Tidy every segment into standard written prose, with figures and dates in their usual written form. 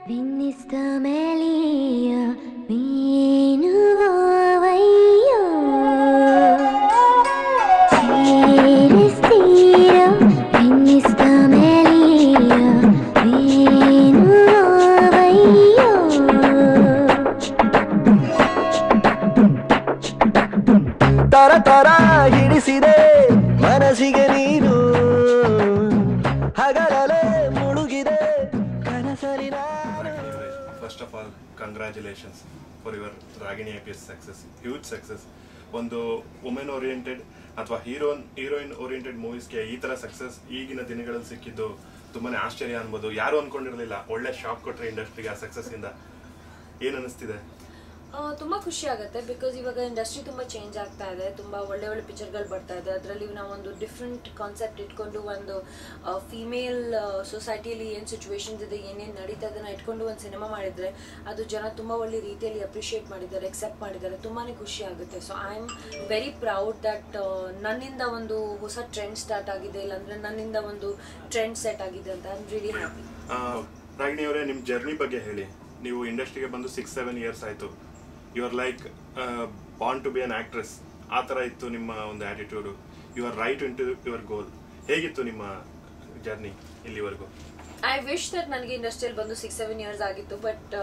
Vinnistamelia Vinuvayo Chiristira Vinnistamelia Vinuvayo Tara tara hidiside manasige neenu hagalale mulugide kanasali ನಾನು. First of all, congratulations for your Ragini IPS success, huge success. ಒಂದು women oriented ಅಥವಾ heroine oriented ಮೂವೀಸ್ಗೆ ಈ ಥರ success ಈಗಿನ ದಿನಗಳಲ್ಲಿ ಸಿಕ್ಕಿದ್ದು ತುಂಬಾನೇ ಆಶ್ಚರ್ಯ ಅನ್ಬೋದು. ಯಾರು ಅನ್ಕೊಂಡಿರಲಿಲ್ಲ. ಒಳ್ಳೆ ಶಾಕ್ ಕೊಟ್ಟರೆ ಇಂಡಸ್ಟ್ರಿಗೆ ಆ ಸಕ್ಸಸ್ಸಿಂದ. ಏನು ಅನಿಸ್ತಿದೆ? ತುಂಬ ಖುಷಿ ಆಗುತ್ತೆ ಬಿಕಾಸ್ ಇವಾಗ ಇಂಡಸ್ಟ್ರಿ ತುಂಬ ಚೇಂಜ್ ಆಗ್ತಾ ಇದೆ. ತುಂಬ ಒಳ್ಳೆ ಒಳ್ಳೆ ಪಿಕ್ಚರ್ಗಳು ಬರ್ತಾ ಇದೆ. ಅದರಲ್ಲಿ ನಾವು ಒಂದು ಡಿಫ್ರೆಂಟ್ ಕಾನ್ಸೆಪ್ಟ್ ಇಟ್ಕೊಂಡು ಒಂದು ಫಿಮೇಲ್ ಸೊಸೈಟಿಯಲ್ಲಿ ಏನು ಸಿಚುವೇಶನ್ಸ್ ಇದೆ, ಏನೇನು ನಡೀತಾ ಇದನ್ನ ಇಟ್ಕೊಂಡು ಒಂದು ಸಿನಿಮಾ ಮಾಡಿದರೆ ಅದು ಜನ ತುಂಬ ಒಳ್ಳೆ ರೀತಿಯಲ್ಲಿ ಅಪ್ರಿಷಿಯೇಟ್ ಮಾಡಿದ್ದಾರೆ, ಎಕ್ಸೆಪ್ಟ್ ಮಾಡಿದ್ದಾರೆ. ತುಂಬಾ ಖುಷಿ ಆಗುತ್ತೆ. So I am very proud that ನನ್ನಿಂದ ಒಂದು ಹೊಸ ಟ್ರೆಂಡ್ ಸ್ಟಾರ್ಟ್ ಆಗಿದೆ, ಇಲ್ಲಾಂದರೆ ನನ್ನಿಂದ ಒಂದು ಟ್ರೆಂಡ್ ಸೆಟ್ ಆಗಿದೆ ಅಂತ I am really happy. Ragini ಅವರೇ, ನಿಮ್ಮ ಜರ್ನಿ ಬಗ್ಗೆ ಹೇಳಿ. ನೀವು ಇಂಡಸ್ಟ್ರಿಗೆ ಬಂದು 6-7 ಇಯರ್ಸ್ ಆಯಿತು. You are like born to be an actress, ಆ ಥರ ಇತ್ತು ನಿಮ್ಮ ಒಂದು attitude. You are right into your goal. ಹೇಗಿತ್ತು ನಿಮ್ಮ ಜರ್ನಿ ಇಲ್ಲಿವರೆಗೂ? ಐ ವಿಶ್ ದಟ್ ನನಗೆ ಇಂಡಸ್ಟ್ರಿಯಲ್ಲಿ ಬಂದು 6-7 ಇಯರ್ಸ್ ಆಗಿತ್ತು. ಬಟ್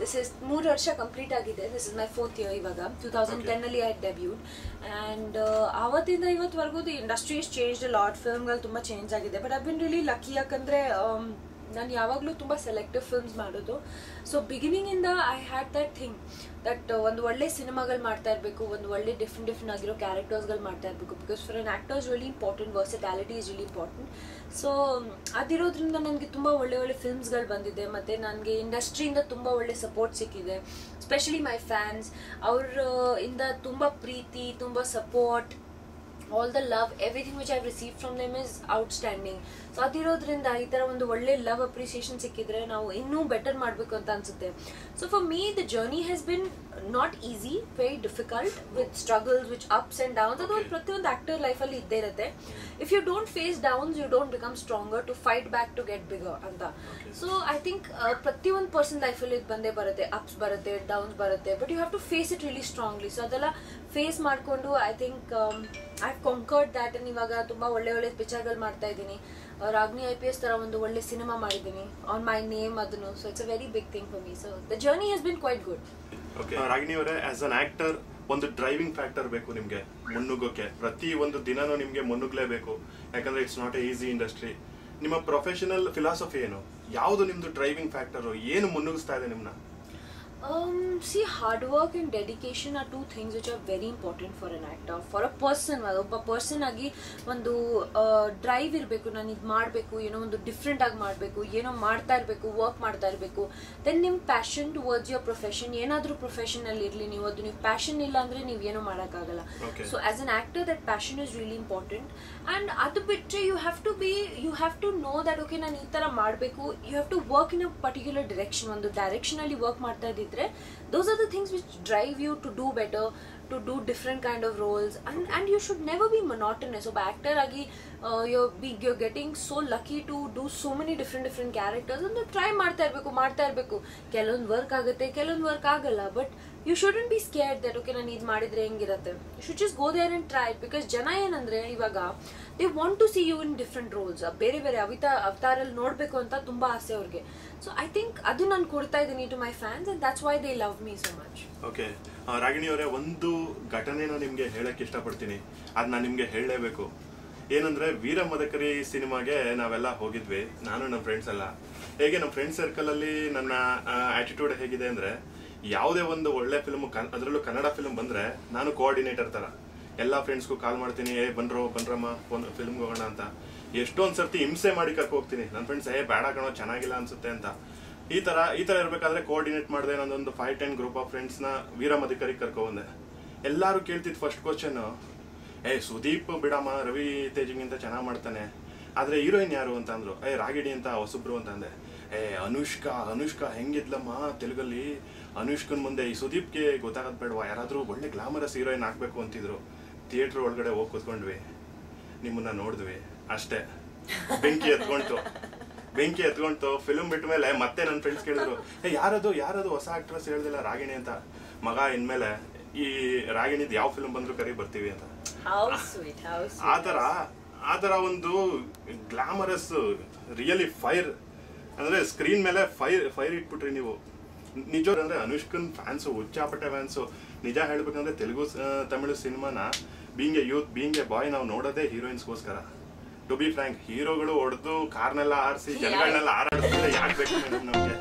ದಿಸ್ ಇಸ್ 3 ವರ್ಷ ಕಂಪ್ಲೀಟ್ ಆಗಿದೆ. This is my 4th year. ಇವಾಗ 2010 ಐ ಡೆಬ್ಯೂಡ್ ಆ್ಯಂಡ್ ಆವತ್ತಿಂದ ಇವತ್ತುವರೆಗೂ the industry is changed lot. ಫಿಲ್ಮ್ಗಳು ತುಂಬ ಚೇಂಜ್ ಆಗಿದೆ. But I been really lucky, ಯಾಕಂದರೆ ನಾನು ಯಾವಾಗಲೂ ತುಂಬ ಸೆಲೆಕ್ಟಿವ್ ಫಿಲ್ಮ್ಸ್ ಮಾಡೋದು. ಸೊ ಬಿಗಿನಿಂಗಿಂದ I had that thing that ಒಂದು ಒಳ್ಳೆ ಸಿನಿಮಾಗಳು ಮಾಡ್ತಾ ಇರಬೇಕು, ಒಂದು ಒಳ್ಳೆ ಡಿಫ್ರೆಂಟ್ ಆಗಿರೋ ಕ್ಯಾರೆಕ್ಟರ್ಸ್ಗಳು ಮಾಡ್ತಾ ಇರಬೇಕು. Because for an actors really important, versatility is really important. So ಅದಿರೋದ್ರಿಂದ ನನಗೆ ತುಂಬ ಒಳ್ಳೆ ಒಳ್ಳೆ ಫಿಲ್ಮ್ಸ್ಗಳು ಬಂದಿದೆ. ಮತ್ತು ನನಗೆ ಇಂಡಸ್ಟ್ರಿಯಿಂದ ತುಂಬ ಒಳ್ಳೆ ಸಪೋರ್ಟ್ ಸಿಕ್ಕಿದೆ. ಸ್ಪೆಷಲಿ ಮೈ ಫ್ಯಾನ್ಸ್, ಅವ್ರ ಇಂದ ತುಂಬ ಪ್ರೀತಿ, ತುಂಬ support, all the love, everything which I've received from them is outstanding. So ಅದಿರೋದ್ರಿಂದ ಈ ಥರ ಒಂದು ಒಳ್ಳೆ ಲವ್ ಅಪ್ರಿಸಿಯೇಷನ್ ಸಿಕ್ಕಿದ್ರೆ ನಾವು ಇನ್ನೂ ಬೆಟರ್ ಮಾಡಬೇಕು ಅಂತ ಅನ್ಸುತ್ತೆ. So for me the journey has been not easy, very difficult, with struggles, which ups and downs. ಅದು ಒಂದು ಪ್ರತಿಯೊಂದು ಆ್ಯಕ್ಟರ್ ಲೈಫಲ್ಲಿ ಇದ್ದೇ ಇರುತ್ತೆ. If you don't face downs you don't become stronger to fight back to get bigger ಅಂತ. So I think ಪ್ರತಿಯೊಂದು person ಲೈಫಲ್ಲಿ ಇದು ಬಂದೇ ಬರುತ್ತೆ, ಅಪ್ಸ್ ಬರುತ್ತೆ, ಡೌನ್ಸ್ ಬರುತ್ತೆ. But you have to face it really strongly. So ಅದೆಲ್ಲ ಫೇಸ್ ಮಾಡಿಕೊಂಡು I think I have conquered that. And ಇವಾಗ ತುಂಬ ಒಳ್ಳೆ ಒಳ್ಳೆ ಪಿಕ್ಚರ್ಗಳು ಮಾಡ್ತಾ ಇದ್ದೀನಿ. ರಾಗ್ನಿ IPS ಥರ ಒಂದು ಒಳ್ಳೆ ಸಿನಿಮಾ ಮಾಡಿದ್ದೀನಿ ಆನ್ ಮೈ ನೇಮ್ ಅದನ್ನು. So it's a very big thing for me. So the journey has been quite good. Okay Ragini ಅವರೇ, ಆಸ್ ಅನ್ ಆಕ್ಟರ್ ಒಂದು ಡ್ರೈವಿಂಗ್ ಫ್ಯಾಕ್ಟರ್ ಬೇಕು ನಿಮಗೆ ಮುನ್ನುಗ್ಗೋಕೆ. ಪ್ರತಿ ಒಂದು ದಿನನೂ ನಿಮಗೆ ಮುನ್ನುಗ್ಲೇಬೇಕು, ಯಾಕಂದ್ರೆ it's not a easy industry. ನಿಮ್ಮ ಪ್ರೊಫೆಷನಲ್ ಫಿಲಾಸಫಿ ಏನು? ಯಾವುದು ನಿಮ್ದು ಡ್ರೈವಿಂಗ್ ಫ್ಯಾಕ್ಟರು? ಏನು ಮುನ್ನುಗ್ಸ್ತಾ ಇದೆ ನಿಮ್ಮನ್ನ? See, hard work and dedication are two things which are very important for an actor. For a person, ಒಬ್ಬ ಪರ್ಸನ್ ಆಗಿ ಒಂದು ಡ್ರೈವ್ ಇರಬೇಕು. ನಾನು ಇದು ಮಾಡಬೇಕು, ಏನೋ ಒಂದು ಡಿಫ್ರೆಂಟ್ ಆಗಿ ಮಾಡಬೇಕು, ಏನೋ ಮಾಡ್ತಾ ಇರಬೇಕು, ವರ್ಕ್ ಮಾಡ್ತಾ ಇರಬೇಕು. ದೆನ್ ನಿಮ್ಮ ಪ್ಯಾಷನ್ ಟುವರ್ಡ್ಸ್ ಯುವರ್ ಪ್ರೊಫೆಷನ್, ಏನಾದರೂ ಪ್ರೊಫೆಷನಲ್ಲಿ ಇರಲಿ, ನೀವು ಅದು ನೀವು ಪ್ಯಾಷನ್ ಇಲ್ಲ ಅಂದರೆ ನೀವು ಏನೂ ಮಾಡೋಕ್ಕಾಗಲ್ಲ. So as an actor that passion is really important. And ಅದು ಬಿಟ್ಟರೆ you have to know that okay ನಾನು ಈ ಥರ ಮಾಡಬೇಕು. You have to work in a particular direction. ಒಂದು ಡೈರೆಕ್ಷನಲ್ಲಿ ವರ್ಕ್ ಮಾಡ್ತಾ ಇದ್ದಿದ್ರೆ those are the things which drive you to do better, to do different kind of roles, and you should never be monotonous. So by actor agi you're getting so lucky to do so many different characters and try ಮಾಡ್ತಾ ಇರಬೇಕು. ಕೆಲವೊಂದು work ಆಗುತ್ತೆ, ಕೆಲವೊಂದು work ಆಗಲ್ಲ. But you shouldn't be scared that okay ನಾನು ಇದು ಮಾಡಿದ್ರೆ ಹೆಂಗಿರುತ್ತೆ. You should just go there and try it, because ಜನ ಏನಂದ್ರೆ ಇವಾಗ they want to see you in different roles. ಬೇರೆ ಬೇರೆ ಅವತಾರಲ್ಲಿ ನೋಡಬೇಕು ಅಂತ ತುಂಬಾ ಆಸೆ ಅವ್ರಿಗೆ. ಸೊ ಐ ಥಿಂಕ್ ಅದು ನಾನು ಕೊಡ್ತಾ ಇದ್ದೀನಿ to my fans, and that's why they love me so much. Okay Ragini ಅವರೇ, ಒಂದು ಘಟನೆನ ನಿಮಗೆ ಹೇಳಕ್ಕೆ ಇಷ್ಟಪಡ್ತೀನಿ. ಅದು ನಾನು ನಿಮಗೆ ಹೇಳಲೇಬೇಕು. ಏನಂದ್ರೆ ವೀರ ಮದಕರಿ ಸಿನಿಮಾಗೆ ನಾವೆಲ್ಲ ಹೋಗಿದ್ವಿ, ನಾನು ನಮ್ಮ ಫ್ರೆಂಡ್ಸ್ ಎಲ್ಲ. ಹೇಗೆ ನಮ್ಮ ಫ್ರೆಂಡ್ ಸರ್ಕಲಲ್ಲಿ ನನ್ನ ಆಟಿಟ್ಯೂಡ್ ಹೇಗಿದೆ ಅಂದರೆ, ಯಾವುದೇ ಒಂದು ಒಳ್ಳೆ ಫಿಲ್ಮು ಅದರಲ್ಲೂ ಕನ್ನಡ ಫಿಲ್ಮ್ ಬಂದರೆ ನಾನು ಕೋಆರ್ಡಿನೇಟರ್ ಥರ ಎಲ್ಲ ಫ್ರೆಂಡ್ಸ್ಗೂ ಕಾಲ್ ಮಾಡ್ತೀನಿ, ಬನ್ರಮ್ಮ ಒಂದು ಫಿಲ್ಮ್ಗೆ ಹೋಗೋಣ ಅಂತ. ಎಷ್ಟೊಂದು ಸರ್ತಿ ಹಿಂಸೆ ಮಾಡಿ ಕರ್ಕೊ ಹೋಗ್ತೀನಿ ನನ್ನ ಫ್ರೆಂಡ್ಸ್. ಬೇಡ ಕಣೋ, ಚೆನ್ನಾಗಿಲ್ಲ ಅನ್ಸುತ್ತೆ ಅಂತ. ಈ ಥರ ಇರಬೇಕಾದ್ರೆ ಕೋಆರ್ಡಿನೇಟ್ ಮಾಡಿದೆ. ನಾನೊಂದು 5-10 ಗ್ರೂಪ್ ಆಫ್ ಫ್ರೆಂಡ್ಸ್ನ ವೀರ ಮದಕರಿಗೆ ಕರ್ಕೊಬಂದೆ. ಎಲ್ಲರೂ ಕೇಳ್ತಿದ್ದು ಫಸ್ಟ್ ಕ್ವಶನ್ನು, ಸುದೀಪ್ ಬಿಡಮ್ಮ, ರವಿ ತೇಜಿಗಿಂತ ಚೆನ್ನಾಗಿ ಮಾಡ್ತಾನೆ, ಆದರೆ ಹೀರೋಯಿನ್ ಯಾರು ಅಂತ ಅಂದರು. ರಾಗಿಣಿ ಅಂತ ಹೊಸಬ್ರು ಅಂತ ಅಂದೆ. ಅನುಷ್ಕಾ ಹೆಂಗಿದ್ಲಮ್ಮ ತೆಲುಗಲ್ಲಿ, ಅನುಷ್ಕನ್ ಮುಂದೆ ಈ ಸುದೀಪ್ಗೆ ಗೊತ್ತಾಗೋದು ಬೇಡವಾ, ಯಾರಾದರೂ ಒಳ್ಳೆ ಗ್ಲಾಮರಸ್ ಹೀರೋಯಿನ್ ಹಾಕಬೇಕು ಅಂತಿದ್ರು. ಥಿಯೇಟ್ರ್ ಒಳಗಡೆ ಹೋಗಿ ಕೂತ್ಕೊಂಡ್ವಿ, ನಿಮ್ಮನ್ನ ನೋಡಿದ್ವಿ, ಅಷ್ಟೇ ಬೆಂಕಿ ಎತ್ಕೊಂತು. ಬೆಂಕಿ ಎತ್ಕೊಂತು ಫಿಲ್ಮ್ ಬಿಟ್ಟ ಮೇಲೆ ಮತ್ತೆ ನನ್ನ ಫ್ರೆಂಡ್ಸ್ ಕೇಳಿದ್ರು ಯಾರದು ಹೊಸ ಆಕ್ಟ್ರೆಸ್ ಹೇಳ್ದಿಲ್ಲ ರಾಗಿಣಿ ಅಂತ. ಮಗ ಇನ್ಮೇಲೆ ಈ ರಾಗಿಣಿದ್ ಯಾವ ಫಿಲ್ಮ್ ಬಂದ್ರು ಕರಿ ಬರ್ತೀವಿ ಅಂತ. ಆ ತರ ಒಂದು ಗ್ಲಾಮರಸ್ ರಿಯಲಿ ಫೈರ್ ಅಂದ್ರೆ ಸ್ಕ್ರೀನ್ ಮೇಲೆ ಫೈರ್ ಇಟ್ಬಿಟ್ರಿ ನೀವು. ನಿಜ ಅಂದ್ರೆ ಅನುಷ್ಕನ್ ಫ್ಯಾನ್ಸು, ಹುಚ್ಚಾಪಟ್ಟೆ ಫ್ಯಾನ್ಸು. ನಿಜ ಹೇಳ್ಬೇಕಂದ್ರೆ ತೆಲುಗು ತಮಿಳು ಸಿನಿಮಾನ being A youth being a boy ನಾವು ನೋಡೋದೇ ಹೀರೋಯಿನ್ಸ್ಗೋಸ್ಕರ. ಟು ಬಿ ಫ್ರ್ಯಾಂಕ್, ಹೀರೋಗಳು ಹೊಡೆದು ಕಾರ್ನೆಲ್ಲ ಆರಿಸಿ ಜನಗಳನ್ನೆಲ್ಲ ಹಾರಾಡಿಸಿದ್ರೆ ಯಾಕೆ ಬೇಕು ಮೇಡಮ್ ನಮ್ಗೆ?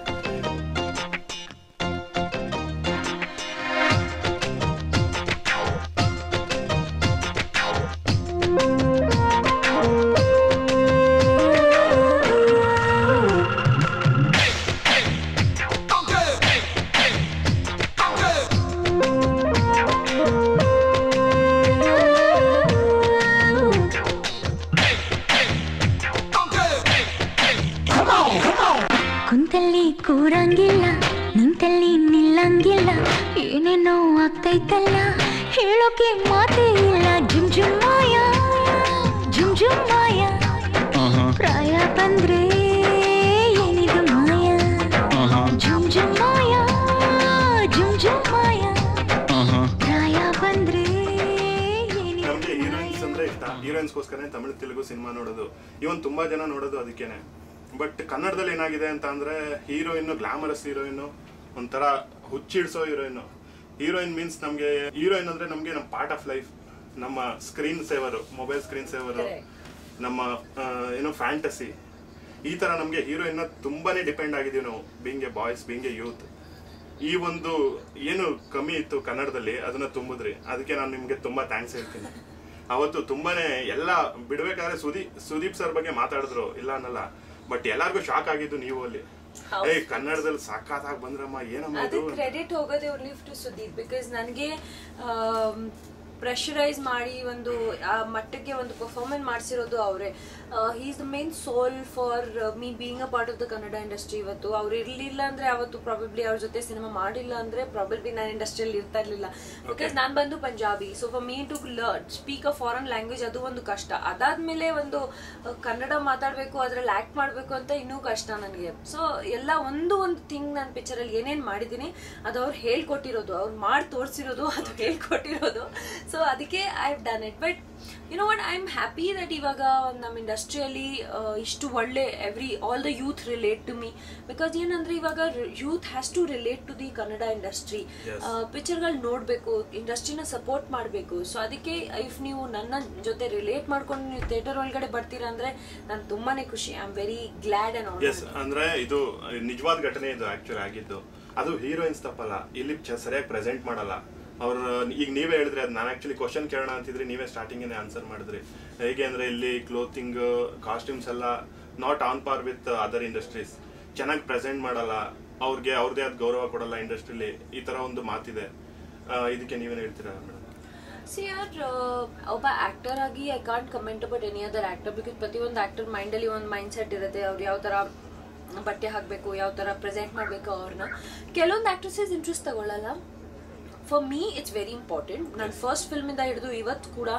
ಕುಂತಲ್ಲಿ ಕೂರಂಗಿಲ್ಲ, ನಿಂತಲ್ಲಿ ನಿಲ್ಲಂಗಿಲ್ಲ, ಏನೇನೋ ಆಗ್ತೈತಲ್ಲ, ಹೇಳೋಕೆ ಮಾತೇ ಇಲ್ಲ. ಜುಮ್ ಜುಮ್ ಮಾಯ, ಜುಮ್ ಜುಮ್ ಮಾಯ, ಪ್ರಾಯ ಬಂದ್ರೆ ಏನಿದು ಮಾಯ, ಜುಮ್ ಜುಮ್ ಮಾಯ, ಜುಮ್ ಜುಮ್ ಮಾಯ, ಪ್ರಾಯ ಬಂದ್ರೆ ಏನಿದು. ನಮ್ಗೆ ಹೀರೋಯಿನ್ಸ್ ಅಂದ್ರೆ ಇಷ್ಟ, ಹೀರೋಯಿನ್ಸ್ಗೋಸ್ಕರ ತಮಿಳು ತೆಲುಗು ಸಿನಿಮಾ ನೋಡೋದು. ಇವನ್ ತುಂಬಾ ಜನ ನೋಡೋದು ಅದಕ್ಕೇನೆ. ಬಟ್ ಕನ್ನಡದಲ್ಲಿ ಏನಾಗಿದೆ ಅಂತ ಅಂದ್ರೆ ಹೀರೋಯಿನ್ ಗ್ಲಾಮರಸ್ ಹೀರೋಯಿನ್, ಒಂಥರ ಹುಚ್ಚಿಡ್ಸೋ ಹೀರೋಯಿನ್ ಮೀನ್ಸ್ ನಮ್ಗೆ ಹೀರೋಯಿನ್ ಅಂದ್ರೆ ನಮ್ಗೆ ನಮ್ಮ ಪಾರ್ಟ್ ಆಫ್ ಲೈಫ್, ನಮ್ಮ ಸ್ಕ್ರೀನ್ ಸೇವರು, ಮೊಬೈಲ್ ಸ್ಕ್ರೀನ್ ಸೇವರು, ನಮ್ಮ ಏನೋ ಫ್ಯಾಂಟಸಿ. ಈ ತರ ನಮ್ಗೆ ಹೀರೋಯಿನ್ ತುಂಬಾನೇ ಡಿಪೆಂಡ್ ಆಗಿದೀವಿ ನಾವು, being A boys, being A youth. ಈ ಒಂದು ಏನು ಕಮ್ಮಿ ಇತ್ತು ಕನ್ನಡದಲ್ಲಿ ಅದನ್ನ ತುಂಬಿದ್ರಿ. ಅದಕ್ಕೆ ನಾನು ನಿಮ್ಗೆ ತುಂಬಾ ಥ್ಯಾಂಕ್ಸ್ ಹೇಳ್ತೀನಿ. ಅವತ್ತು ತುಂಬಾನೇ ಎಲ್ಲ ಬಿಡ್ಬೇಕಾದ್ರೆ ಸುದೀಪ್ ಸರ್ ಬಗ್ಗೆ ಮಾತಾಡಿದ್ರು, ಇಲ್ಲ ಅನ್ನಲ್ಲ. ಬಟ್ ಎಲ್ಲಾರ್ಗು ಶಾಕ್ ಆಗಿದ್ದು ನೀವು ಅಲ್ಲಿ ಕನ್ನಡದಲ್ಲಿ ಸಾಕಾಗಿ ಬಂದ್ರಮ್ಮ, ಏನಮ್ಮ ಇದು. ಕ್ರೆಡಿಟ್ ಹೋಗೋದೇ ಓನ್ಲಿ ಟು ಸುದೀಪ್, ಬಿಕಾಸ್ ನನಗೆ ಪ್ರೆಷರೈಸ್ ಮಾಡಿ ಒಂದು ಆ ಮಟ್ಟಕ್ಕೆ ಒಂದು ಪರ್ಫಾರ್ಮೆನ್ಸ್ ಮಾಡಿಸಿರೋದು ಅವರೇ. He is the main soul for me being a part of the Kannada industry. ಇವತ್ತು ಅವ್ರು ಇರಲಿಲ್ಲ ಅಂದ್ರೆ ಅವತ್ತು ಪ್ರಾಬಬ್ಲಿ ಅವ್ರ ಜೊತೆ ಸಿನಿಮಾ ಮಾಡಿಲ್ಲ ಅಂದ್ರೆ ಪ್ರಾಬಬ್ಲಿ ನಾನು ಇಂಡಸ್ಟ್ರಿಯಲ್ಲಿ ಇರ್ತಾ ಇರಲಿಲ್ಲ. ಬಿಕಾಸ್ ನಾನು ಬಂದು Punjabi, so for me to speak a foreign language ಅದು ಒಂದು ಕಷ್ಟ. ಅದಾದ್ಮೇಲೆ ಒಂದು ಕನ್ನಡ ಮಾತಾಡಬೇಕು, ಅದ್ರಲ್ಲಿ ಆಕ್ಟ್ ಮಾಡಬೇಕು ಅಂತ ಇನ್ನೂ ಕಷ್ಟ ನನಗೆ. ಸೊ ಎಲ್ಲ ಒಂದು ಥಿಂಗ್ ನಾನು ಪಿಕ್ಚರಲ್ಲಿ ಏನೇನು ಮಾಡಿದ್ದೀನಿ ಅದು ಅವ್ರು ಹೇಳ್ಕೊಟ್ಟಿರೋದು, ಅವ್ರು ಮಾಡಿ ತೋರಿಸಿರೋದು, ಅದು ಹೇಳ್ಕೊಟ್ಟಿರೋದು. ಸೊ ಅದಕ್ಕೆ I have done it. But you know what, I am happy that ಇವಾಗ ನಮ್ಮ ಇಂಡಸ್ಟ್ರಿಯಲ್ಲಿ ಇಷ್ಟು ಒಳ್ಳೆ all the youth relate to me. Because ಏನಂದ್ರೆ ಇವಾಗ youth has to relate to the Kannada industry. ಪಿಕ್ಚರ್ಗಳು ನೋಡಬೇಕು, ಇಂಡಸ್ಟ್ರಿನ ಸಪೋರ್ಟ್ ಮಾಡಬೇಕು. ಸೊ ಅದಕ್ಕೆ ಇಫ್ ನೀವು ನನ್ನ ಜೊತೆ ರಿಲೇಟ್ ಮಾಡ್ಕೊಂಡು ನೀವು ಥಿಯೇಟರ್ ಒಳಗಡೆ ಬರ್ತೀರಾ ಅಂದ್ರೆ ನಾನು ತುಂಬಾನೇ ಖುಷಿ. I am very glad and honoured. ಅಂದ್ರೆ ಇದು ನಿಜವಾದ ಘಟನೆ ಇದು ಆಕ್ಚುಲಿ ಆಗಿದ್ದು. ಅದು ಹೀರೋಯಿನ್ಸ್ ತಪ್ಪಲ್ಲ, ಇಲ್ಲಿ ಸರಿಯಾಗಿ ಪ್ರೆಸೆಂಟ್ ಮಾಡಲ್ಲ ಅವ್ರು. ಈಗ ನೀವೇ ಹೇಳಿದ್ರಿ, ಅದು ನಾನು ಆಕ್ಚುಲಿ ಕ್ವಶನ್ ಕೇಳೋಣ ಅಂತಿದ್ರಿ, ನೀವೇ ಸ್ಟಾರ್ಟಿಂಗ್ ಆನ್ಸರ್ ಮಾಡಿದ್ರಿ. ಹೇಗೆ ಅಂದ್ರೆ ಇಲ್ಲಿ ಕ್ಲೋತಿಂಗ್, ಕಾಸ್ಟ್ಯೂಮ್ಸ್ ಎಲ್ಲ ನಾಟ್ ಆನ್ ಪಾರ್ ವಿತ್ ಅದರ್ ಇಂಡಸ್ಟ್ರೀಸ್. ಚೆನ್ನಾಗಿ ಪ್ರೆಸೆಂಟ್ ಮಾಡಲ್ಲ, ಅವ್ರಿಗೆ ಅವ್ರದೇ ಆದ ಗೌರವ ಕೊಡಲ್ಲ ಇಂಡಸ್ಟ್ರಿಲಿ. ಈ ತರ ಒಂದು ಮಾತಿದೆ. ಇದಕ್ಕೆ ನೀವೇನು ಹೇಳ್ತೀರಾ ಮೇಡಮ್? ಸಿ ಒಬ್ಬ ಆಕ್ಟರ್ ಆಗಿ I can't comment about any other actor, because ಪ್ರತಿಯೊಂದು ಆಕ್ಟರ್ ಮೈಂಡಲ್ಲಿ ಒಂದು ಮೈಂಡ್ ಸೆಟ್ ಇರುತ್ತೆ. ಅವ್ರು ಯಾವ ಥರ ಬಟ್ಟೆ ಹಾಕಬೇಕು, ಯಾವ ಥರ ಪ್ರೆಸೆಂಟ್ ಮಾಡಬೇಕು ಅವ್ರನ್ನ. ಕೆಲವೊಂದು ಆಕ್ಟ್ರೆಸಸ್ ಇಂಟ್ರೆಸ್ಟ್ ತಗೊಳ್ಳಲ್ಲ. For me it's very important. ನಾನು ಫಸ್ಟ್ ಫಿಲ್ಮಿಂದ ಹಿಡಿದು ಇವತ್ತು ಕೂಡ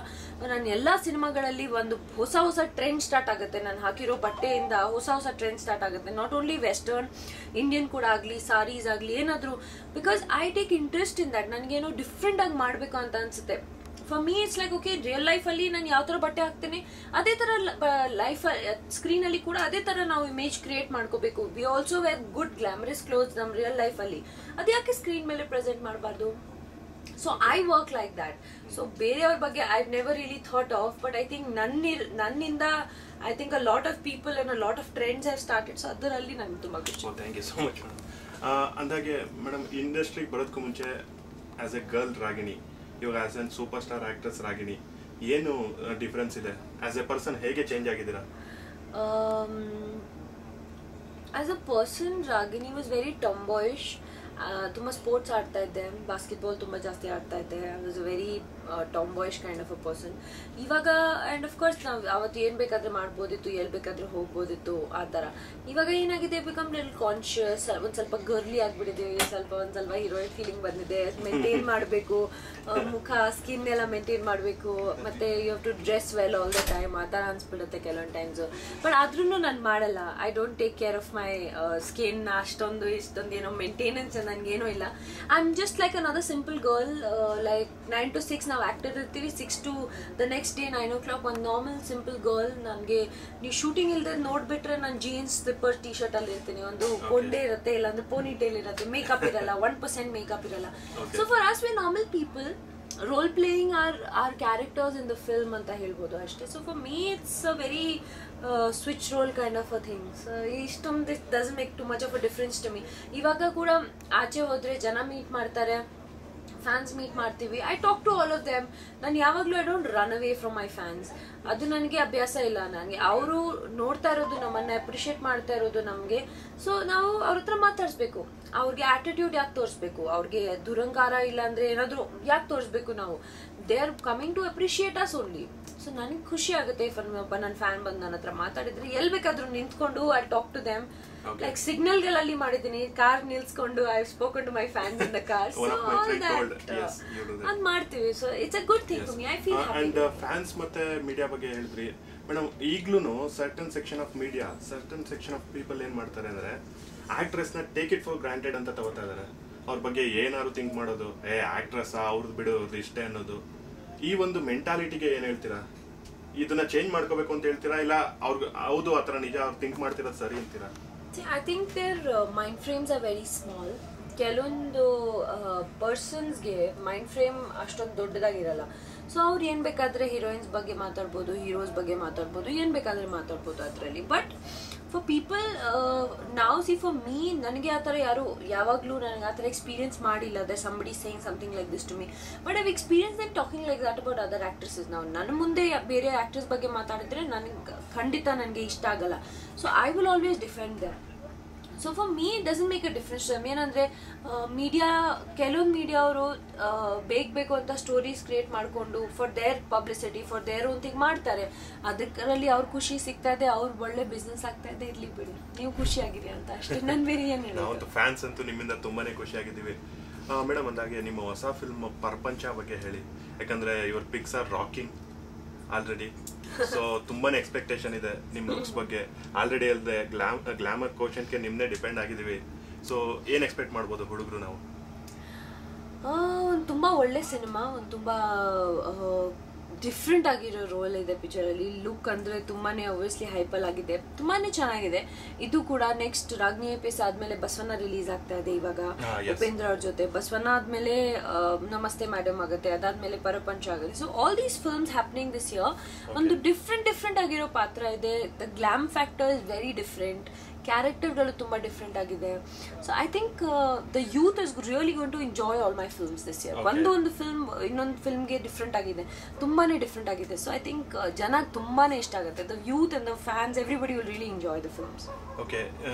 ನಾನು ಎಲ್ಲ ಸಿನಿಮಾಗಳಲ್ಲಿ ಒಂದು ಹೊಸ ಟ್ರೆಂಡ್ ಸ್ಟಾರ್ಟ್ ಆಗುತ್ತೆ. ನಾನು ಹಾಕಿರೋ ಬಟ್ಟೆಯಿಂದ ಹೊಸ ಟ್ರೆಂಡ್ ಸ್ಟಾರ್ಟ್ ಆಗುತ್ತೆ. ನಾಟ್ ಓನ್ಲಿ ವೆಸ್ಟರ್ನ್, ಇಂಡಿಯನ್ ಕೂಡ ಆಗಲಿ, ಸಾರೀಸ್ ಆಗಲಿ, ಏನಾದರೂ. Because I take interest in that. ನನಗೇನೋ ಡಿಫ್ರೆಂಟ್ ಆಗಿ ಮಾಡಬೇಕು ಅಂತ ಅನ್ಸುತ್ತೆ. For me it's like okay, real ಲೈಫಲ್ಲಿ ನಾನು ಯಾವ ಥರ ಬಟ್ಟೆ ಹಾಕ್ತೇನೆ ಅದೇ ಥರ ಲೈಫ್ ಸ್ಕ್ರೀನಲ್ಲಿ ಕೂಡ ಅದೇ ಥರ ನಾವು ಇಮೇಜ್ ಕ್ರಿಯೇಟ್ ಮಾಡ್ಕೋಬೇಕು. We also wear good glamorous clothes ನಮ್ಮ ರಿಯಲ್ ಲೈಫಲ್ಲಿ. ಅದು ಯಾಕೆ ಸ್ಕ್ರೀನ್ ಮೇಲೆ ಪ್ರೆಸೆಂಟ್ ಮಾಡಬಾರ್ದು? So I work like that. So ಬೇರೆಯವ್ರ ಬಗ್ಗೆ I never really thought of, but I think ನನ್ನಿಂದ I think a lot of people and a lot of trends have started. So ಅದರಲ್ಲಿ ನನಗೆ ತುಂಬ ಖುಷಿ. Thank you so much madam. ಅಂದಾಗೆ madam, ಇಂಡಸ್ಟ್ರಿಗೆ ಬರೋದಕ್ಕೂ ಮುಂಚೆ ಆಸ್ ಎ ಗರ್ಲ್ ರಾಗಿಣಿ, ಇವಾಗ as an super star actress Ragini, ಏನು ಡಿಫ್ರೆನ್ಸ್ ಇದೆ? ಆಸ್ ಎ ಪರ್ಸನ್ ಹೇಗೆ ಚೇಂಜ್ ಆಗಿದ್ದೀರಾ? As a person, Ragini was very tomboyish. ತುಂಬ ಸ್ಪೋರ್ಟ್ಸ್ ಆಡ್ತಾ ಇದ್ದೆ, ಬಾಸ್ಕೆಟ್ಬಾಲ್ ತುಂಬ ಜಾಸ್ತಿ ಆಡ್ತಾ ಇದ್ದೆ. I was a very tomboyish kind of a person. ಇವಾಗ ಆ್ಯಂಡ್ ಆಫ್ ಕೋರ್ಸ್ ನಾವು ಅವತ್ತು ಏನು ಬೇಕಾದರೆ ಮಾಡ್ಬೋದಿತ್ತು, ಎಲ್ಲಿ ಬೇಕಾದರೆ ಹೋಗ್ಬೋದಿತ್ತು ಆ ಥರ. ಇವಾಗ ಏನಾಗಿದೆ, ಬಿಕಮ್ ಲಿಟಲ್ ಕಾನ್ಷಿಯಸ್, ಒಂದು ಸ್ವಲ್ಪ ಗರ್ಲಿ ಆಗಿಬಿಟ್ಟಿದೆ, ಒಂದು ಸ್ವಲ್ಪ ಹೀರೋಯಿನ್ ಫೀಲಿಂಗ್ ಬಂದಿದೆ. ಮೇಂಟೈನ್ ಮಾಡಬೇಕು, ಮುಖ ಸ್ಕಿನ್ ಎಲ್ಲ ಮೇಂಟೈನ್ ಮಾಡಬೇಕು, ಮತ್ತು you have to dress well all the time ಆ ಥರ ಅನ್ಸ್ಬಿಡುತ್ತೆ ಕೆಲವೊಂದು ಟೈಮ್ಸು. ಬಟ್ ಆದ್ರೂ ನಾನು ಮಾಡಲ್ಲ. I don't take care of my skin. ಇಷ್ಟೊಂದು ಏನೋ ಮೇಂಟೆನೆನ್ಸ್ ನನಗೇನೂ ಇಲ್ಲ. I am just like another simple girl. Like 9 to 6 ನಾವು ಆ್ಯಕ್ಟರ್ ಇರ್ತೀವಿ, 6 to the next day 9 o'clock ಒಂದು ನಾರ್ಮಲ್ ಸಿಂಪಲ್ ಗರ್ಲ್. ನನಗೆ ನೀವು ಶೂಟಿಂಗ್ ಇಲ್ಲದೆ ನೋಡಿಬಿಟ್ರೆ ನಾನು ಜೀನ್ಸ್ ಸ್ಲಿಪ್ಪರ್ ಟೀ ಶರ್ಟಲ್ಲಿ ಇರ್ತೀನಿ. ಒಂದು ಕೊಂಡೆ ಇರುತ್ತೆ, ಇಲ್ಲಾಂದ್ರೆ ಪೋನಿ ಟೇಲ್ ಇರುತ್ತೆ, ಮೇಕಪ್ ಇರಲ್ಲ, 1% ಮೇಕಪ್ ಇರಲ್ಲ. So for us we normal people role playing are characters in the film ಅಂತ ಹೇಳ್ಬೋದು ಅಷ್ಟೇ. So for me it's a very switch role kind of a things. ಇಷ್ಟೊಂದು this doesn't make too much of a difference to me. ಇವಾಗ ಕೂಡ ಆಚೆ ಹೋದರೆ ಜನ meet ಮಾಡ್ತಾರೆ, ಫ್ಯಾನ್ಸ್ ಮೀಟ್ ಮಾಡ್ತೀವಿ. I talk to all of them. ನಾನು ಯಾವಾಗಲೂ I don't run away from my fans. ಅದು ನನಗೆ ಅಭ್ಯಾಸ ಇಲ್ಲ. ನನಗೆ ಅವರು ನೋಡ್ತಾ ಇರೋದು, ನಮ್ಮನ್ನು ಅಪ್ರಿಷಿಯೇಟ್ ಮಾಡ್ತಾ ಇರೋದು ನಮಗೆ. ಸೊ ನಾವು ಅವ್ರ ಹತ್ರ ಮಾತಾಡಿಸ್ಬೇಕು. ಅವ್ರಿಗೆ ಆ್ಯಟಿಟ್ಯೂಡ್ ಯಾಕೆ ತೋರಿಸ್ಬೇಕು, ಅವ್ರಿಗೆ ದುರಂಕಾರ ಇಲ್ಲ ಅಂದರೆ ಏನಾದರೂ ಯಾಕೆ ತೋರಿಸ್ಬೇಕು ನಾವು? They are coming to appreciate us only. So ನನಗೆ ಖುಷಿ ಆಗುತ್ತೆ ಇಫ್ ನನ್ನ ಫ್ಯಾನ್ ಬಂದು ನನ್ನ ಹತ್ರ ಮಾತಾಡಿದ್ರೆ. ಎಲ್ಲಿ ಬೇಕಾದರೂ ನಿಂತ್ಕೊಂಡು I talk to them. Like ಸಿಗ್ನಲ್ಗಳಲ್ಲಿ ಮಾಡಿದ್ದೀನಿ, ಕಾರ್ ನಿಲ್ಸ್ಕೊಂಡು I spoken to my fans in the car. ಅದು ಮಾಡ್ತೀವಿ. So it's a good thing for me. I feel happy. And fans ಮತ್ತೆ ಮೀಡಿಯಾ ಬಗ್ಗೆ ಹೇಳಿದ್ರಿ ಮೇಡಮ್. ಈಗ್ಲೂ certain section of media, certain section of people ಏನ್ ಮಾಡ್ತಾರೆ ಅಂದ್ರೆ ಆಕ್ಟ್ರೆಸ್ ನ ಟೇಕ್ ಇಟ್ ಫಾರ್ ಗ್ರಾಂಟೆಡ್ ಅಂತ ತಗೋತಾ ಇದಾರೆ. ಅವ್ರ ಬಗ್ಗೆ ಏನಾದ್ರು ಥಿಂಕ್ ಮಾಡೋದು, ಆಕ್ಟ್ರೆಸ್ ಅವ್ರದ್ದು ಬಿಡೋದು ಇಷ್ಟೇ ಅನ್ನೋದು. ಈ ಒಂದು ಮೆಂಟಾಲಿಟಿಗೆ ಏನ್ ಹೇಳ್ತೀರಾ? ಇದನ್ನ ಚೇಂಜ್ ಮಾಡ್ಕೋಬೇಕು ಅಂತ ಹೇಳ್ತೀರಾ, ಇಲ್ಲ ಅವ್ರಿಗೆ ಹೌದು ಆ ಥರ ನಿಜ ಅವ್ರು ಥಿಂಕ್ ಮಾಡ್ತಿರೋದು ಸರಿ ಅಂತೀರಾ? I think their mind frames are very small. ಕೆಲವೊಂದು ಪರ್ಸನ್ಸ್ಗೆ ಮೈಂಡ್ ಫ್ರೇಮ್ ಅಷ್ಟೊಂದು ದೊಡ್ಡದಾಗಿರಲ್ಲ. ಸೊ ಅವ್ರು ಏನು ಬೇಕಾದರೆ ಹೀರೋಯಿನ್ಸ್ ಬಗ್ಗೆ ಮಾತಾಡ್ಬೋದು, ಹೀರೋಸ್ ಬಗ್ಗೆ ಮಾತಾಡ್ಬೋದು, ಏನು ಬೇಕಾದರೆ ಮಾತಾಡ್ಬೋದು ಅದರಲ್ಲಿ. ಬಟ್ ಫಾರ್ ಪೀಪಲ್ ನಾವು ಫಾರ್ ಮೀ, ನನಗೆ ಆ ಥರ ಯಾವಾಗಲೂ ನನಗೆ ಆ ಥರ ಎಕ್ಸ್ಪೀರಿಯನ್ಸ್ ಮಾಡಿಲ್ಲ. There somebody saying something like this to me. But I've experience then talking like that about other actresses. ನಾವು ನನ್ನ ಮುಂದೆ ಬೇರೆ ಆ್ಯಕ್ಟ್ರೆಸ್ ಬಗ್ಗೆ ಮಾತಾಡಿದ್ರೆ ಖಂಡಿತ ನನಗೆ ಇಷ್ಟ ಆಗಲ್ಲ. So I will always defend them. So for me it doesn't make a difference. ಏನಂದರೆ ಮೀಡಿಯಾ, ಕೆಲವೊಂದು ಮೀಡಿಯಾ ಅವರು ಬೇಕು ಅಂತ ಸ್ಟೋರೀಸ್ ಕ್ರಿಯೇಟ್ ಮಾಡಿಕೊಂಡು for there publicity, for their own thing ಮಾಡ್ತಾರೆ. ಅದರಲ್ಲಿ ಅವ್ರ ಖುಷಿ ಸಿಗ್ತಾ ಇದೆ, ಅವ್ರು ಒಳ್ಳೆ ಬಿಸ್ನೆಸ್ ಆಗ್ತಾ ಇದೆ, ಇರ್ಲಿ ಬಿಡಿ, ನೀವು ಖುಷಿಯಾಗಿರಿ ಅಂತ ಅಷ್ಟೇ. ನಾನು ಬೇರೆ ಏನು ಹೇಳೋದು. ಫ್ಯಾನ್ಸ್ ಅಂತೂ ನಿಮ್ಮಿಂದ ತುಂಬಾನೇ ಖುಷಿಯಾಗಿದ್ದೀವಿ ಮೇಡಮ್. ಅಂದಾಗೆ ನಿಮ್ಮ ಹೊಸ ಫಿಲ್ಮ್ ಪ್ರಪಂಚ ಬಗ್ಗೆ ಹೇಳಿ. ಯಾಕಂದ್ರೆ your pics are rocking already. So ತುಂಬಾನೇ ಎಕ್ಸ್ಪೆಕ್ಟೇಷನ್ ಇದೆ ನಿಮ್ಮ ಲುಕ್ಸ್ ಬಗ್ಗೆ. ಆಲ್ರೆಡಿ ಅಲ್ಲದೆ ಗ್ಲಾಮರ್ ಕೋಶನ್ಗೆ ನಿಮ್ಮನ್ನೇ ಡಿಪೆಂಡ್ ಆಗಿದ್ದೀವಿ. ಸೊ ಏನು ಎಕ್ಸ್ಪೆಕ್ಟ್ ಮಾಡ್ಬೋದು ಹುಡುಗರು ನಾವು? ಒಂದು ತುಂಬ ಒಳ್ಳೆ ಸಿನಿಮಾ, ಒಂದು ತುಂಬ ಡಿಫ್ರೆಂಟ್ ಆಗಿರೋ ರೋಲ್ ಇದೆ ಪಿಕ್ಚರಲ್ಲಿ. ಲುಕ್ ಅಂದರೆ ತುಂಬಾ ಒಬ್ವಿಯಸ್ಲಿ ಹೈಪಲ್ ಆಗಿದೆ, ತುಂಬಾ ಚೆನ್ನಾಗಿದೆ. ಇದು ಕೂಡ ನೆಕ್ಸ್ಟ್ ರಾಗ್ನಿ ಎಪಿಸ್ ಆದಮೇಲೆ ಬಸವಣ್ಣ ರಿಲೀಸ್ ಆಗ್ತಾ ಇದೆ ಇವಾಗ ಉಪೇಂದ್ರ ಅವ್ರ ಜೊತೆ. ಬಸವಣ್ಣ ಆದಮೇಲೆ ನಮಸ್ತೆ ಮೇಡಮ್ ಆಗುತ್ತೆ, ಅದಾದಮೇಲೆ ಪರಪಂಚ ಆಗುತ್ತೆ. So all these films happening this year. ಒಂದು ಡಿಫ್ರೆಂಟ್ ಆಗಿರೋ ಪಾತ್ರ ಇದೆ. The glam factor is very different. ಕ್ಯಾರೆಕ್ಟರ್ಗಳು ತುಂಬ ಡಿಫ್ರೆಂಟ್ ಆಗಿದೆ. So I think the youth is really going to enjoy all my films this year. ಒಂದು ಫಿಲ್ಮ್ ಇನ್ನೊಂದು ಫಿಲ್ಮ್ಗೆ ಡಿಫ್ರೆಂಟ್ ಆಗಿದೆ, ತುಂಬಾ ಡಿಫ್ರೆಂಟ್ ಆಗಿದೆ. ಸೊ ಐ ಥಿಂಕ್ ಜನ ತುಂಬಾ ಇಷ್ಟ ಆಗುತ್ತೆ. The youth and the fans, everybody will really enjoy the films. Okay,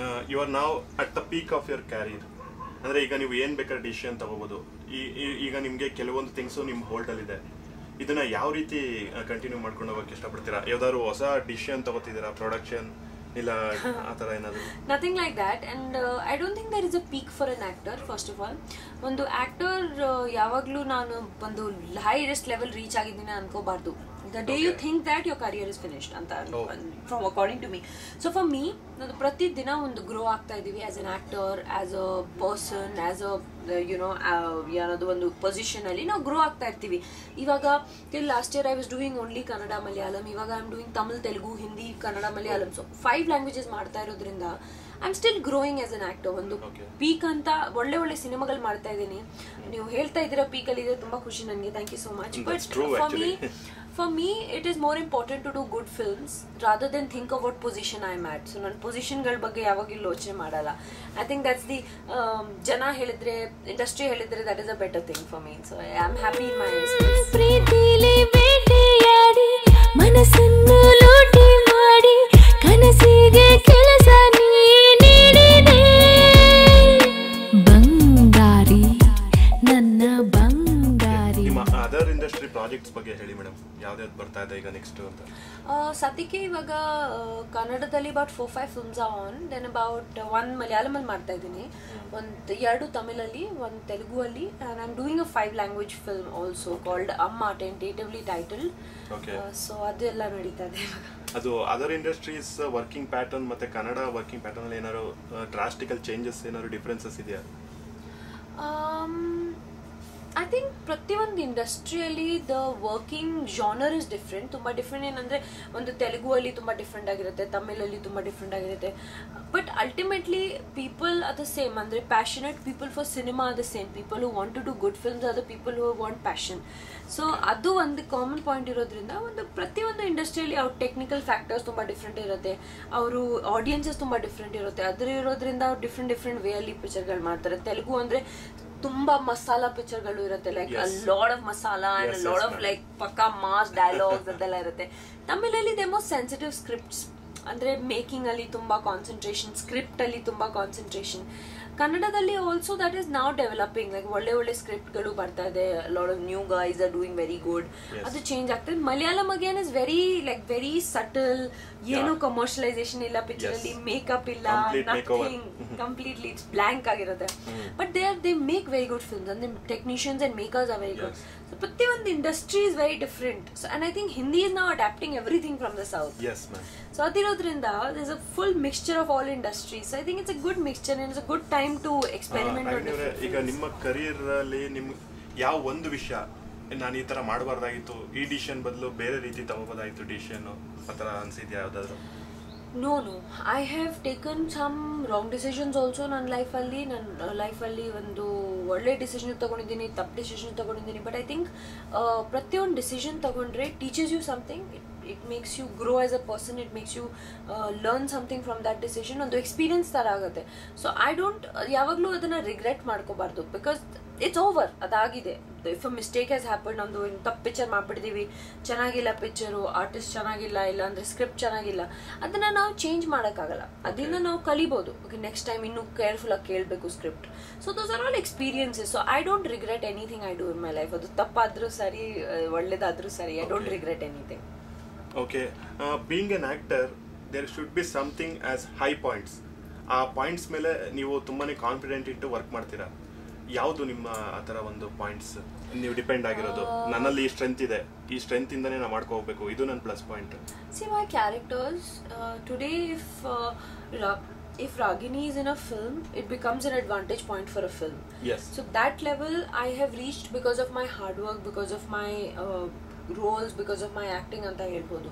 you are now at the peak of your career. ಅಂದರೆ ಈಗ ನೀವು ಏನು ಬೇಕಾದ್ರೆ ಡಿಸಿಷನ್ ತಗೋಬೋದು. ಈಗ ನಿಮಗೆ ಕೆಲವೊಂದು ಥಿಂಗ್ಸು ನಿಮ್ಮ ಹೋಲ್ಡಲ್ಲಿದೆ. ಇದನ್ನ ಯಾವ ರೀತಿ ಕಂಟಿನ್ಯೂ ಮಾಡ್ಕೊಂಡು ಹೋಗೋಕ್ಕೆ ಇಷ್ಟಪಡ್ತೀರಾ? ಯಾವ್ದಾದ್ರು ಹೊಸ ಡಿಸಿಷನ್ ತಗೋತಿದ್ದೀರಾ? ಪ್ರೊಡಕ್ಷನ್ ಇಲ್ಲ ಆ ಥರ ಏನಾದರೂ? Nothing like that. And I don't think there is a peak for an actor. First of all, ಒಂದು ಆ್ಯಕ್ಟರ್ ಯಾವಾಗಲೂ ನಾನು ಒಂದು ಹೈಯೆಸ್ಟ್ ಲೆವೆಲ್ ರೀಚ್ ಆಗಿದ್ದೀನಿ ಅನ್ಕೋಬಾರ್ದು. The day you think that your career is finished ಅಂತ, from according to me. So for me, ನಾನು ಪ್ರತಿ ದಿನ ಒಂದು ಗ್ರೋ ಆಗ್ತಾ ಇದ್ದೀವಿ as an actor, as a person, as a ಯಾವ್ದು ಒಂದು ಪೊಸಿಷನಲ್ಲಿ ನಾವು ಗ್ರೋ ಆಗ್ತಾ ಇರ್ತೀವಿ. ಇವಾಗ till last year I was doing only Kannada Malayalam. ಇವಾಗ I am doing Tamil, Telugu, Hindi, Kannada, Malayalam. So 5 languages ಮಾಡ್ತಾ ಇರೋದ್ರಿಂದ I am still growing as an actor. ಒಂದು ಪೀಕ್ ಅಂತ ಒಳ್ಳೆ ಸಿನಿಮಾಗಳು ಮಾಡ್ತಾ ಇದ್ದೀನಿ. ನೀವು ಹೇಳ್ತಾ ಇದ್ದೀರಾ ಪೀಕಲ್ಲಿ ಇದೆ, ತುಂಬ ಖುಷಿ ನನಗೆ. Thank you so much. But for me it is more important to do good films rather than think of what position I am at. So nan position gal bagge yavagilu ಯೋಚನೆ ಮಾಡಲ್ಲ. I think that's the jana helidre, industry helidre, that is a better thing for me. So I am happy in my space. ಪ್ರೀತಿಲಿ ಬೇಟೆಯಾಡಿ ಮನಸ್ಸನ್ನು ಲೂಟಿ ಮಾಡಿ ಕನಸಿಗೆ ಕೆಲಸ ನೀಡಿದೆ ಬಂಗಾರ ಪ್ರಾಜೆಕ್ಟ್ಸ್ ಬಗ್ಗೆ ಹೇಳಿ ಮೇಡಮ್, ಯಾವ್ದಾವ್ದು ಬರ್ತಾ ಇದೆ ಈಗ ನೆಕ್ಸ್ಟ್ ಅಂತ? ಸದ್ಯಕ್ಕೆ ಇವಾಗ ಕನ್ನಡದಲ್ಲಿ about 4-5 films on, then about 1 ಮಲಯಾಳಮಲ್ಲಿ ಮಾಡ್ತಾ ಇದ್ದೀನಿ, 2 ತಮಿಳಲ್ಲಿ, 1 ತೆಲುಗುವಲ್ಲಿ, and I am doing a 5 language film also called Amma, tentatively titled. So ಅದೆಲ್ಲ ನಡೀತಾ ಇದೆ ಇವಾಗ. ಅದು ಅದರ್ ಇಂಡಸ್ಟ್ರೀಸ್ ವರ್ಕಿಂಗ್ ಪ್ಯಾಟರ್ನ್ ಮತ್ತೆ ಕನ್ನಡ ವರ್ಕಿಂಗ್ ಪ್ಯಾಟರ್ನ್ ಅಲ್ಲಿ ಏನಾದ್ರು ಡ್ರಾಸ್ಟಿಕಲ್ ಚೇಂಜಸ್, ಏನಾದ್ರು ಡಿಫ್ರೆನ್ಸಸ್ ಇದೆಯಾ? ಐ ಥಿಂಕ್ ಪ್ರತಿಯೊಂದು ಇಂಡಸ್ಟ್ರಿಯಲ್ಲಿ the working genre is different, ತುಂಬ ಡಿಫ್ರೆಂಟ್. ಏನಂದರೆ ಒಂದು ತೆಲುಗುವಲ್ಲಿ ತುಂಬ ಡಿಫ್ರೆಂಟ್ ಆಗಿರುತ್ತೆ, ತಮಿಳಲ್ಲಿ ತುಂಬ ಡಿಫ್ರೆಂಟ್ ಆಗಿರುತ್ತೆ, but ultimately people are the same. ಅಂದರೆ passionate people for cinema are the same, people who want to do good films are the people who want passion. So ಅದು ಒಂದು ಕಾಮನ್ ಪಾಯಿಂಟ್ ಇರೋದ್ರಿಂದ ಪ್ರತಿಯೊಂದು ಇಂಡಸ್ಟ್ರಿಯಲ್ಲಿ ಅವ್ರ ಟೆಕ್ನಿಕಲ್ ಫ್ಯಾಕ್ಟರ್ಸ್ ತುಂಬ different ಇರುತ್ತೆ, ಅವರು ಆಡಿಯನ್ಸಸ್ ತುಂಬ ಡಿಫ್ರೆಂಟ್ ಇರುತ್ತೆ. ಅದ್ರ ಇರೋದ್ರಿಂದ ಅವ್ರು ಡಿಫ್ರೆಂಟ್ ವೇಯಲ್ಲಿ ಪಿಕ್ಚರ್ಗಳು ಮಾಡ್ತಾರೆ. ತೆಲುಗು ಅಂದರೆ ತುಂಬಾ ಮಸಾಲಾ ಪಿಕ್ಚರ್ಗಳು ಇರುತ್ತೆ, like lot of masala and lot of like ಪಕ್ಕಾ ಮಾಸ್ ಡೈಲಾಗ್ಸ್ ಅದೆಲ್ಲ ಇರುತ್ತೆ. ತಮಿಳಲ್ಲಿ ದೇ ಮೋಸ್ಟ್ ಸೆನ್ಸಿಟಿವ್ ಸ್ಕ್ರಿಪ್ಟ್ಸ್, ಅಂದರೆ ಮೇಕಿಂಗ್ ಅಲ್ಲಿ ತುಂಬಾ ಕಾನ್ಸಂಟ್ರೇಷನ್, ಸ್ಕ್ರಿಪ್ಟ್ ಅಲ್ಲಿ ತುಂಬಾ ಕಾನ್ಸಂಟ್ರೇಷನ್. ಕನ್ನಡದಲ್ಲಿ ಆಲ್ಸೋ ದಟ್ ಈಸ್ ನಾವ್ ಡೆವಲಪಿಂಗ್, ಲೈಕ್ ಒಳ್ಳೆ ಸ್ಕ್ರಿಪ್ಟ್ಗಳು ಬರ್ತಾ ಇದೆ, lot of new guys are doing very good, ಅದು ಚೇಂಜ್ ಆಗ್ತದೆ. Malayalam again is very subtle, ಏನು ಕಮರ್ಷಿಯಲೈಸೇಷನ್ ಇಲ್ಲ ಪಿಕ್ಚರ್ ಅಲ್ಲಿ, ಮೇಕಪ್ ಇಲ್ಲ, ನಥಿಂಗ್, ಕಂಪ್ಲೀಟ್ಲಿ ಇಟ್ಸ್ ಬ್ಲಾಂಕ್ ಆಗಿರುತ್ತೆ. But they make very good films, ಅಂದ್ರೆ technicians and makers are very good. So ಪ್ರತಿಯೊಂದು industry is very different. So and I think Hindi is now adapting everything from the south. So ಅದಿರೋದ್ರಿಂದ there is a full mixture of all industries. I think it's a good mixture and it's a good time to experiment. ಈಗ ನಿಮ್ಮ career ಅಲ್ಲಿ ನಿಮ್ಗೆ ಯಾವ ಒಂದು ವಿಷಯ ನಾನು ಈ ತರ ಮಾಡಬಾರ್ದಾಗಿತ್ತು, ಈ ಡಿಸಿಷನ್ ಬದಲು ಬೇರೆ ರೀತಿ ತಗೋಬೋದಾಗಿತ್ತು ಡಿಸಿಷನ್ ಆ ಥರ ಅನ್ಸಿದ್ಯಾ ಯಾವ್ದಾದ್ರು? No, I have taken some wrong decisions also ನನ್ನ ಲೈಫಲ್ಲಿ ಒಂದು ಒಳ್ಳೆ ಡಿಸಿಷನ್ ತಗೊಂಡಿದ್ದೀನಿ, ತಪ್ಪು ಡಿಸಿಷನ್ ತಗೊಂಡಿದ್ದೀನಿ. ಬಟ್ ಐ ಥಿಂಕ್ ಪ್ರತಿಯೊಂದು ಡಿಸಿಷನ್ ತಗೊಂಡ್ರೆ teaches you something, it makes you grow as a person, it makes you learn something from that decision. ಒಂದು ಎಕ್ಸ್ಪೀರಿಯನ್ಸ್ ಥರ ಆಗುತ್ತೆ. ಸೊ ಐ ಡೋಂಟ್ ಯಾವಾಗಲೂ ಅದನ್ನು ರಿಗ್ರೆಟ್ ಮಾಡ್ಕೋಬಾರ್ದು, ಬಿಕಾಸ್ ಇಟ್ಸ್ ಓವರ್, ಅದಾಗಿದೆ. If a mistake has happen, ಒಂದು ತಪ್ಪು picture ಮಾಡ್ಬಿಟ್ಟಿದ್ದೀವಿ, ಚೆನ್ನಾಗಿಲ್ಲ ಪಿಕ್ಚರು, ಆರ್ಟಿಸ್ಟ್ ಚೆನ್ನಾಗಿಲ್ಲ, ಇಲ್ಲ ಅಂದರೆ ಸ್ಕ್ರಿಪ್ಟ್ ಚೆನ್ನಾಗಿಲ್ಲ, ಅದನ್ನು ನಾವು ಚೇಂಜ್ ಮಾಡೋಕ್ಕಾಗಲ್ಲ. ಅದರಿಂದ ನಾವು ಕಲಿಬೋದು. ನೆಕ್ಸ್ಟ್ ಟೈಮ್ ಇನ್ನೂ ಕೇರ್ಫುಲ್ಲಾಗಿ ಕೇಳಬೇಕು script. So those are all experiences. So I don't regret anything I do in my life. ಅದು ತಪ್ಪಾದರೂ ಸರಿ, ಒಳ್ಳೇದಾದರೂ ಸರಿ, I don't regret anything. Okay, being an actor, there should be something as high points. ಆ points ಮೇಲೆ ನೀವು ತುಂಬಾನೇ confident ಇಟ್ಟು work ಮಾಡ್ತೀರಾ. ಯಾವುದು ನಿಮ್ಮ ಆ ಥರ ಒಂದು ಪಾಯಿಂಟ್ಸ್ ನೀವು ಡಿಪೆಂಡ್ ಆಗಿರೋದು? ನನ್ನಲ್ಲಿ ಈ ಸ್ಟ್ರೆಂತ್ ಇದೆ, ಈ ಸ್ಟ್ರೆಂತ್ ಇಂದನೇ ನಾನು ಮಾಡ್ಕೊ ಹೋಗ್ಬೇಕು, ಇದು ನನ್ನ plus point. See my characters today, if Ragini is in a film, it becomes an advantage point for a film. Yes. So that level I have reached because of my hard work, because of my roles, because of my acting anta helbodu.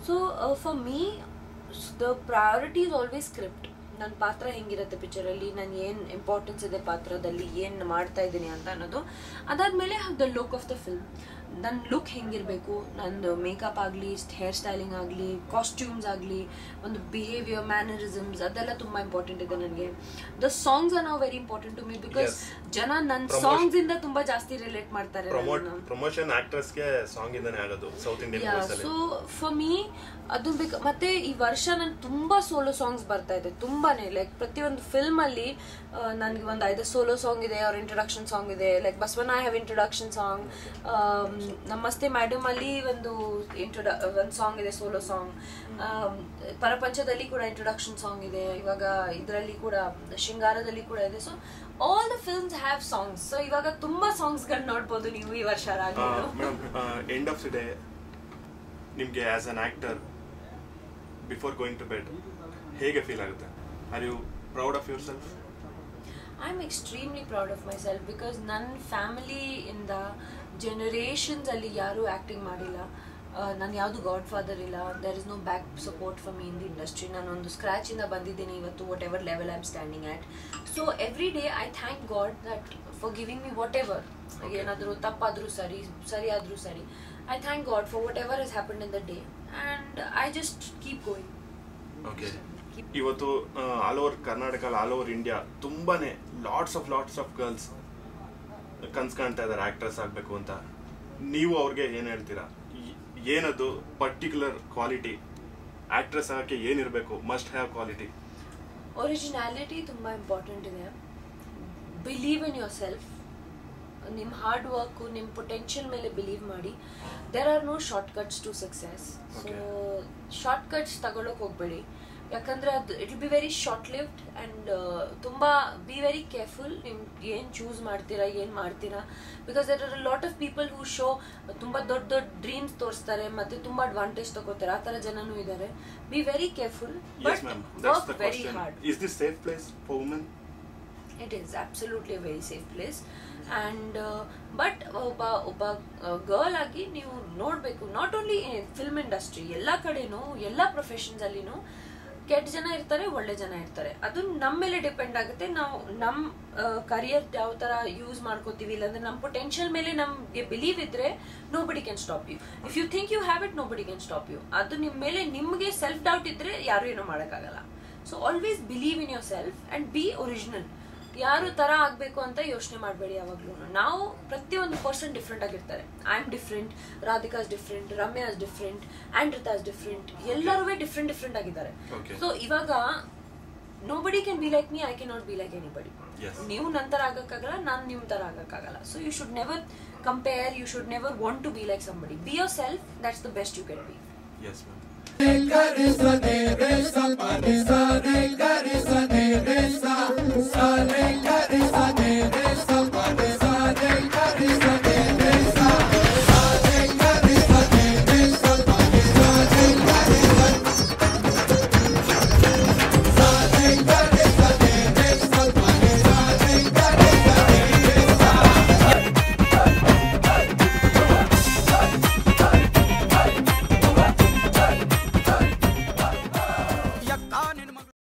So for me the priority is always script. ನನ್ನ ಪಾತ್ರ ಹೆಂಗಿರುತ್ತೆ ಪಿಕ್ಚರಲ್ಲಿ, ನಾನು ಏನು importance ಇದೆ ಪಾತ್ರದಲ್ಲಿ, ಏನು ಮಾಡ್ತಾ ಇದ್ದೀನಿ ಅಂತ ಅನ್ನೋದು. ಅದಾದಮೇಲೆ the look of the film, ನನ್ನ ಲುಕ್ ಹೆಂಗಿರಬೇಕು, ನಂದು ಮೇಕಪ್ ಆಗಲಿ, ಹೇರ್ ಸ್ಟೈಲಿಂಗ್ ಆಗಲಿ, ಕಾಸ್ಟ್ಯೂಮ್ಸ್ ಆಗಲಿ, ಒಂದು ಬಿಹೇವಿಯರ್, ಮ್ಯಾನರಿಸಮ್ಸ್, ಅದೆಲ್ಲ ತುಂಬ ಇಂಪಾರ್ಟೆಂಟ್ ಇದೆ ನನಗೆ. The songs are now very important to me, because ಜನ ನನ್ನ ಸಾಂಗ್ಸ್ ಇಂದ ತುಂಬ ಜಾಸ್ತಿ ರಿಲೇಟ್ ಮಾಡ್ತಾರೆ. ಪ್ರಮೋಷನ್ ಆಕ್ಟರ್ಸ್ಗೆ ಸಾಂಗ್ ಇಂದನೇ ಆಗೋದು ಸೌತ್ ಇಂಡಿಯನ್ ವಾಯ್ಸ್ ಅಲ್ಲಿ. ಸೊ ಫಾರ್ ಮೀ ಅದು ಮತ್ತೆ ಈ ವರ್ಷ ನನ್ ತುಂಬಾ ಸೋಲೋ ಸಾಂಗ್ಸ್ ಬರ್ತಾ ಇದೆ, ತುಂಬಾನೇ. ಲೈಕ್ ಪ್ರತಿಯೊಂದು ಫಿಲ್ಮ್ ಅಲ್ಲಿ ನನ್ಗೆ ಒಂದು 5 ಸೋಲೋ ಸಾಂಗ್ ಇದೆ, ಅವ್ರ ಇಂಟ್ರೊಡಕ್ಷನ್ ಸಾಂಗ್ ಇದೆ. Like Basavanna I have introduction song, ನಮಸ್ತೆ ಮೇಡಮ್ ಅಲ್ಲಿ ಒಂದು ಸಾಂಗ್ ಇದೆ, ಸೋಲೋ ಸಾಂಗ್. ಪರಪಂಚದಲ್ಲಿ ಕೂಡ ಇಂಟ್ರೊಡಕ್ಷನ್ ಸಾಂಗ್ ಇದೆ, ಇವಾಗ ಇದರಲ್ಲಿ ಕೂಡ ಶೃಂಗಾರದಲ್ಲಿ ಕೂಡ ಇದೆ. So all the films have songs. So ಇವಾಗ ತುಂಬಾ ಸಾಂಗ್ಸ್ ಗಳು ನೋಡ್ಬೋದು ನೀವು ಈ ವರ್ಷ. ಎಂಡ್ ಆಫ್ ದ ಡೇ ನಿಮ್ಗೆ as an actor before going to bed ಹೇಗೆ ಫೀಲ್ ಆಗುತ್ತೆ? Are you proud of yourself? I am extremely proud of myself, because ನನ್ನ ಫ್ಯಾಮಿಲಿಯಿಂದ ಜನರೇಷನ್ಸ್ ಅಲ್ಲಿ ಯಾರೂ ಆ್ಯಕ್ಟಿಂಗ್ ಮಾಡಿಲ್ಲ. ನಾನು ಯಾವುದು ಗಾಡ್ ಫಾದರ್ ಇಲ್ಲ, there is no back support for me in the industry. ನಾನೊಂದು ಸ್ಕ್ರ್ಯಾಚಿಂದ ಬಂದಿದ್ದೀನಿ ಇವತ್ತು, what ever level I am standing at. So every day I thank god that for giving me what ever. ಏನಾದರೂ ತಪ್ಪಾದರೂ ಸರಿ, ಸರಿಯಾದರೂ ಸರಿ, I thank God for whatever has happened in the day, and I just keep going. Okay. ಇವತ್ತು all over Karnataka, all over India ತುಂಬಾನೇ lots of girls ಕನ್ಸ್ ಕಾಣ್ತಾ ಇದ್ದಾರೆ actress ಆಗಬೇಕು ಅಂತ. ನೀವು ಅವ್ರಿಗೆ ಏನು ಹೇಳ್ತೀರಾ? ಏನದು ಪರ್ಟಿಕ್ಯುಲರ್ ಕ್ವಾಲಿಟಿ ಆಕ್ಟ್ರೆಸ್ ಆಗಕ್ಕೆ ಏನಿರಬೇಕು, ಮಸ್ಟ್ ಹ್ಯಾವ್ ಕ್ವಾಲಿಟಿ? ಒರಿಜಿನಾಲಿಟಿ ತುಂಬ ಇಂಪಾರ್ಟೆಂಟ್ ಇದೆ. ಬಿಲೀವ್ ಇನ್ ಯೋರ್ ಸೆಲ್ಫ್, ನಿಮ್ಮ ಹಾರ್ಡ್ ವರ್ಕು ನಿಮ್ಮ ಪೊಟೆನ್ಷಿಯಲ್ ಮೇಲೆ ಬಿಲೀವ್ ಮಾಡಿ. There are no shortcuts to success. So shortcuts ತಗೊಳಕ್ ಹೋಗ್ಬೇಡಿ, ಯಾಕಂದರೆ ಅದು it will be very short lived and ತುಂಬ ಬಿ ವೆರಿ ಕೇರ್ಫುಲ್ ನಿಮ್ಗೆ ಏನು ಚೂಸ್ ಮಾಡ್ತೀರಾ, ಏನು ಮಾಡ್ತೀರಾ. Because there are lot of people who show ತುಂಬ ದೊಡ್ಡ ದೊಡ್ಡ ಡ್ರೀಮ್ಸ್ ತೋರಿಸ್ತಾರೆ ಮತ್ತು ತುಂಬ ಅಡ್ವಾಂಟೇಜ್ ತಗೋತಾರೆ, ಆ ಥರ ಜನನೂ ಇದ್ದಾರೆ. B very careful but work very hard. Is this safe place for women? It is absolutely a very safe place. And but ಒಬ್ಬ ಗರ್ಲ್ ಆಗಿ ನೀವು ನೋಡಬೇಕು, ನಾಟ್ ಓನ್ಲಿ ಫಿಲ್ಮ್ ಇಂಡಸ್ಟ್ರಿ, ಎಲ್ಲ ಕಡೆನೂ ಎಲ್ಲ ಪ್ರೊಫೆಷನ್ಸಲ್ಲಿನೂ ಕೆಟ್ಟ ಜನ ಇರ್ತಾರೆ, ಒಳ್ಳೆ ಜನ ಇರ್ತಾರೆ. ಅದು ನಮ್ಮ ಮೇಲೆ ಡಿಪೆಂಡ್ ಆಗುತ್ತೆ. ನಾವು ನಮ್ಮ ಕರಿಯರ್ ಯಾವ ಥರ ಯೂಸ್ ಮಾಡ್ಕೋತೀವಿ, ಇಲ್ಲಾಂದ್ರೆ ನಮ್ಮ ಪೊಟೆನ್ಷಿಯಲ್ ಮೇಲೆ ನಮಗೆ ಬಿಲೀವ್ ಇದ್ರೆ nobody can stop you. If you think you have it, nobody can stop you. ಅದು ನಿಮ್ಮ ಮೇಲೆ ನಿಮಗೆ ಸೆಲ್ಫ್ ಡೌಟ್ ಇದ್ರೆ ಯಾರು ಏನೋ ಮಾಡೋಕ್ಕಾಗಲ್ಲ. So always believe in yourself and be original. ಯಾರು ತರ ಆಗ್ಬೇಕು ಅಂತ ಯೋಚನೆ ಮಾಡಬೇಡಿ ಯಾವಾಗ್ಲೂ. ನಾವು ಪ್ರತಿಯೊಂದು ಪರ್ಸನ್ ಡಿಫ್ರೆಂಟ್ ಆಗಿರ್ತಾರೆ. I am different, Radhika's different, Ramya's different, Aindrita's different, ಎಲ್ಲರೂ ಡಿಫ್ರೆಂಟ್ ಆಗಿದ್ದಾರೆ. ಸೊ ಇವಾಗ nobody can be like me, I can not be like anybody. ನೀವು ನನ್ನ ತರ ಆಗಕ್ಕಾಗಲ್ಲ, ನಾನು ನಿಮ್ಮ ತರ ಆಗಕ್ಕಾಗಲ್ಲ. So you should never compare, you should never want to be like somebody. Be yourself, that's the best you can be. Yes, ma'am. Re ga re sa re sa pa re sa re ga re sa